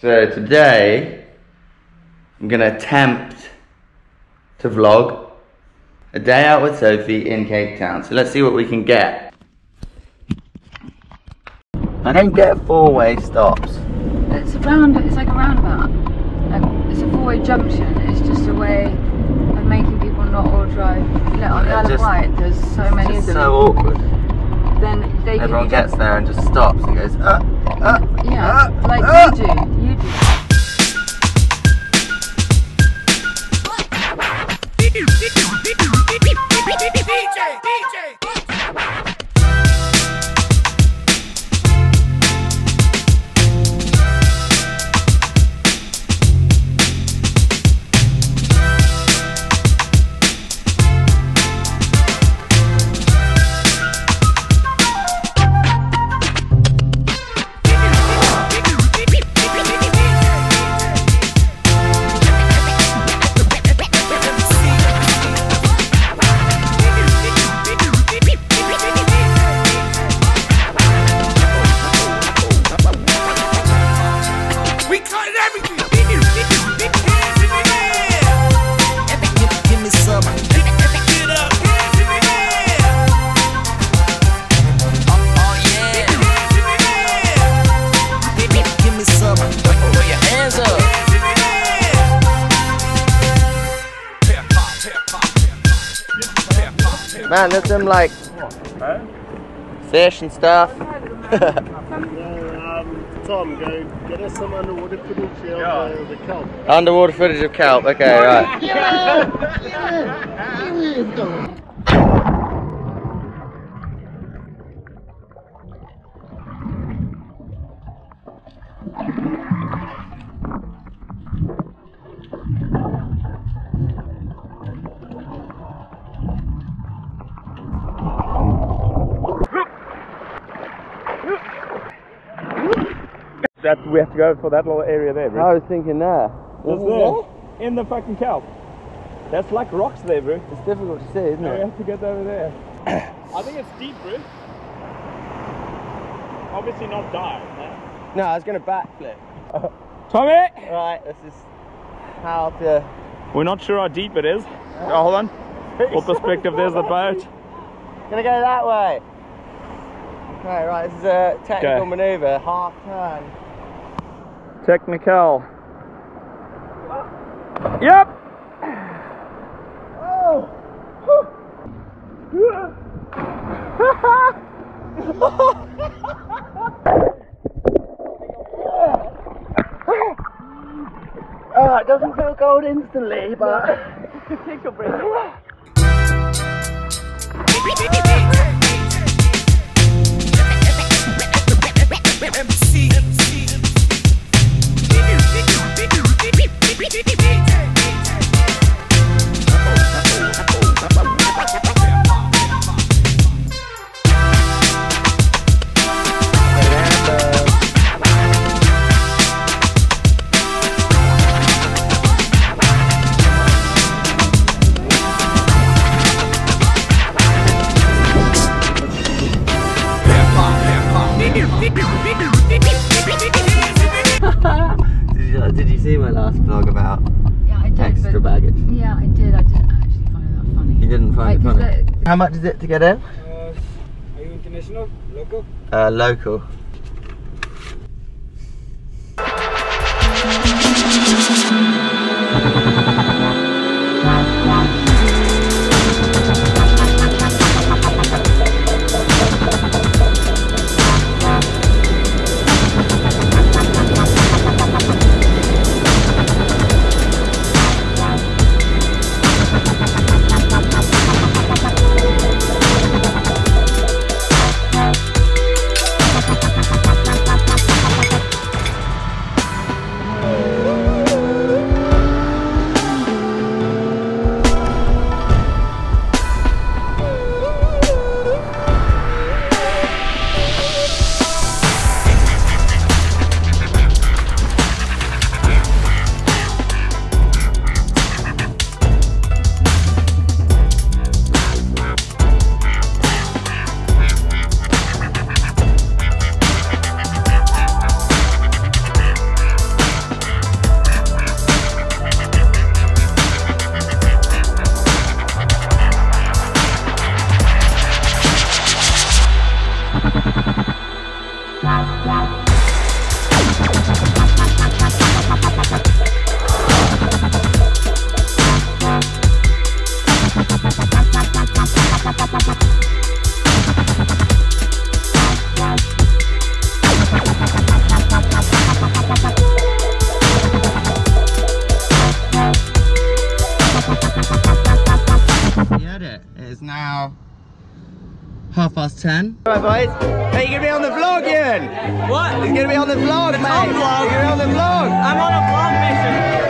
So today, I'm gonna attempt to vlog a day out with Sophie in Cape Town. So let's see what we can get. I don't get four-way stops. It's like a roundabout. It's a four-way junction. It's just a way of making people not all drive. Look, on the Isle of Wight, there's so many of them. So awkward. Then they everyone gets there and just stops and goes, yeah, like you do. Man, there's some like fish and stuff. Tom, go get us some underwater footage of the kelp. Underwater footage of kelp, okay, right. That we have to go for that little area there, bro. I was thinking there. Just there, in the fucking kelp. That's like rocks there, bro. It's difficult to see, isn't it? We have to get over there. I think it's deep, bro. Obviously not dive, huh? No, I was going to backflip. Tommy! Right, this is how to... We're not sure how deep it is. Oh, hold on. Full perspective, there's the boat. Gonna go that way. Right, this is a technical manoeuvre, half turn. Technical. Yep! Oh! It doesn't feel cold instantly, but take a break. Did you see my last vlog about extra baggage? Yeah, I did. I didn't actually find that funny. You didn't find it funny? How much is it to get in? Are you international? Local? Local. It is now 10:30. Alright boys, hey, you're gonna be on the vlog, Ewan! What? You're gonna be on the vlog, mate! You're gonna be on the vlog! I'm on a vlog mission!